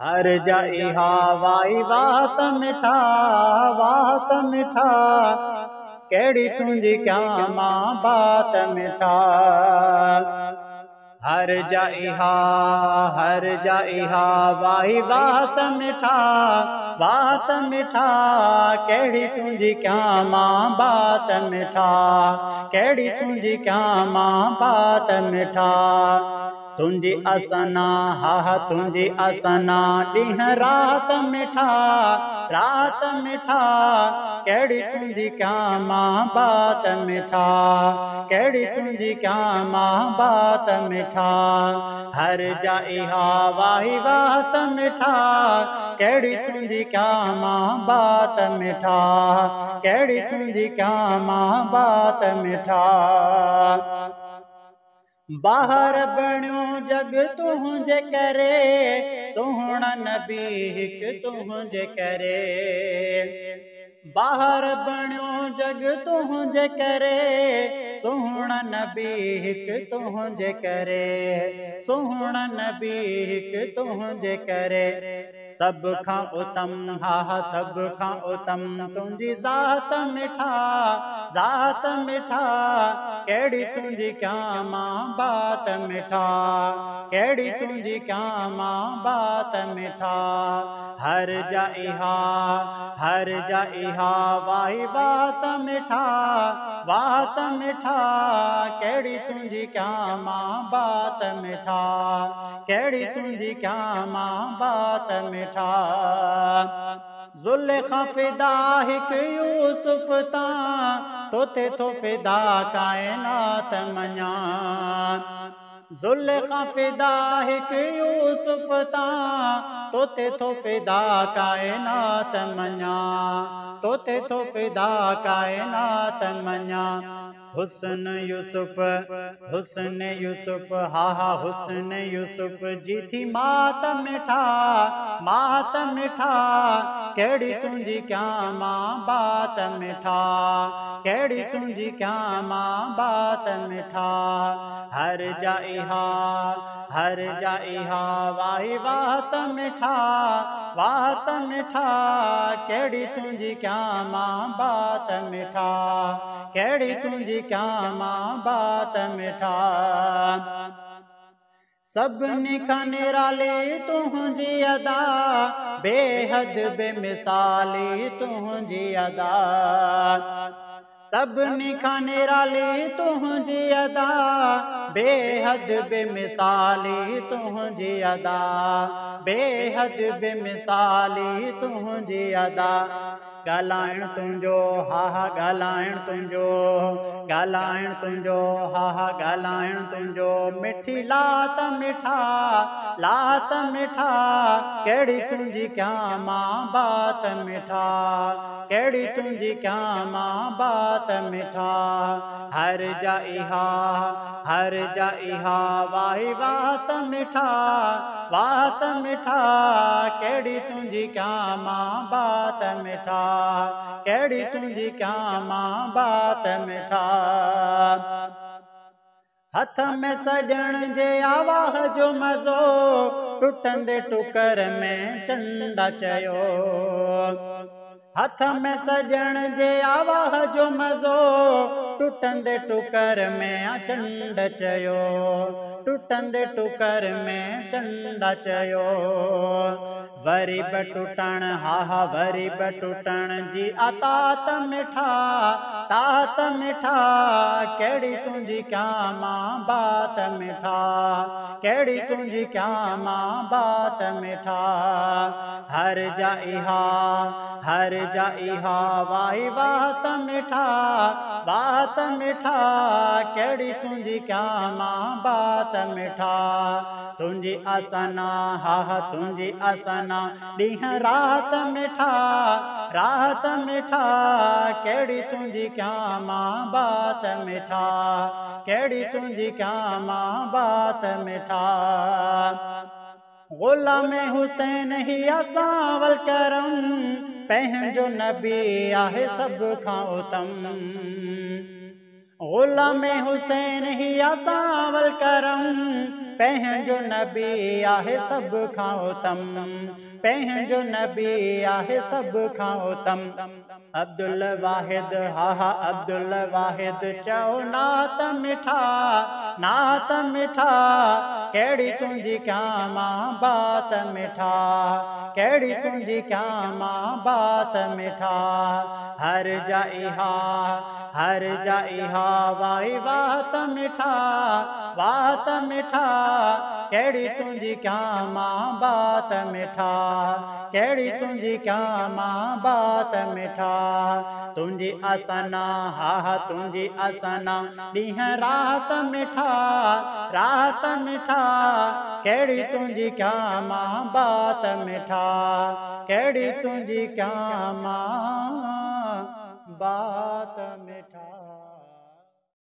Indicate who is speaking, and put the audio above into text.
Speaker 1: हर जाई हवाई वात मिठा, वात मिठा, केड़ी तुंजी क्या मां बात मिठा। हर जाई वाई वात मिठा, वात मिठा, केड़ी तुंजी क्या मां बात मिठा, केड़ी तुंजी क्या मां बात मिठा। तुंजी असना हा तुंजी असना ॾींह रात मिठा, रात मिठा, केड़ी तुंजी क्या मां बात मिठा, केड़ी तुंजी क्या मां बात मिठा। हर जाई वाही बात मिठा, केड़ी तुंजी क्या मां बात मिठा, केड़ी तुंजी क्या मां बात मिठा। बाहर बणियो जग तुंहिंजे करे, सोहणा नबी हिक तुंहिंजे करे। बाहर बणियो जग तुंहिंजे करे, सोहणा नबी हिक तुंहिंजे करे, सोहणा नबी हिक तुंहिंजे करे। सब खां उत्तम हा सब खां उत्तम तुंहिंजी ज़ात मिठा, ज़ात मिठा, केड़ी तुंहिंजी क्या मां बात मिठा, केड़ी तुंहिंजी क्या मां बात मिठा। हर जाई वाही बात मिठा, बात मिठा, केड़ी तुंहिंजी क्या मां बात मिठा, केड़ी तुंहिंजी क्या मां बात मिठा। ज़ुलेखा फिदा हिक यूसुफ तां, तोते तो फिदा कायनात मञा। ज़ुलेखा फिदा हिक यूसुफ तां, तोते तो फिदा कायनात मञा, तोते तो फिदा कायनात मञा। हुस्न यूसुफ, हुस्न यूसुफ, हा हुस्न यूसुफ जी थी मात मिठा, मात मिठा, केड़ी तुंजी क्या मां बात मिठा, केड़ी तुंजी क्या मां बात मिठा। हर जाई वाही बात मिठा, बात मिठा, केड़ी तुंजी क्या मां बात मिठा, केड़ी तुंजी क्या मां बात मिठा। सभिनी खां निराली तुंहिंजी अदा, बेहद बेमिसाली तुंहिंजी अदा। सभिनी खां निराली तुंहिंजी अदा, बेहद बेमिसाली तुंहिंजी अदा, बेहद बेमिसाली तुंहिंजी अदा। ॻाल्हाइण तुंहिंजो हा ॻाल्हाइण तुंहिंजो, ॻाल्हाइण तुंहिंजो हा ॻाल्हाइण तुंहिंजो, मिठी लात मिठा, लात मिठा, केड़ी तुंजी क्या मां बात मिठा, केड़ी तुंजी क्या मां बात मिठा। हर जाई वाही बात मिठा, बात मिठा, केड़ी तुंजी क्या मां बात मिठा, केड़ी तुंजी क्या मां बात मिठा। हथ में सजण जे आवाह जो मज़ो, टुटंदे टुकर में चंडा चयो। हथ में सजण जे आवाह जो मज़ो, टुटंदे टुकर में चंड चयो, टुटंदे टुकर में चंड चयो। वरी ब टुटण हा वरी ब टुटण जी अतात मिठा, तात मिठा, केड़ी तुंजी क्या मां बात मिठा, केड़ी तुंजी क्या मां बात मिठा। हर जाई वाही बात मिठा, बात मिठा, केड़ी तुंजी क्या मां बात मिठा। तुंजी असना हा तुंजी असना ॾींह रात मिठा, रात मिठा, केड़ी तुंजी क्या मां बात मिठा, केड़ी तुंजी क्या मां बात मिठा। ग़ुलाम हुसैन ही असां वल करम, पंहिंजो नबी आहे सब खां उत्तम। गुलाम हुसैन ही असावल करम, पंहिंजो नबी आहे सब खां उत्तम, पंहिंजो नबी आहे सब खां उत्तम। अब्दुल वाहिद हा हा अब्दुल वाहिद चओ नात मिठा, नात मिठा, कहिड़ी तुंहिंजी कयां मां बात मिठा, कहिड़ी तुंहिंजी कयां मां बात मिठा। हर जा इहा, हर जा इहा वाई बात मिठा, बात मिठा, कहिड़ी तुंहिंजी कयां मां बात मिठा, कहिड़ी तुंहिंजी कयां मां बात मिठा। तुंहिंजी असना हा हा तुंहिंजी असना, ॾींहं रात मिठा, रात मिठा, कहिड़ी तुंहिंजी कयां मां बात मिठा, कहिड़ी तुंहिंजी कयां मां बात मिठा।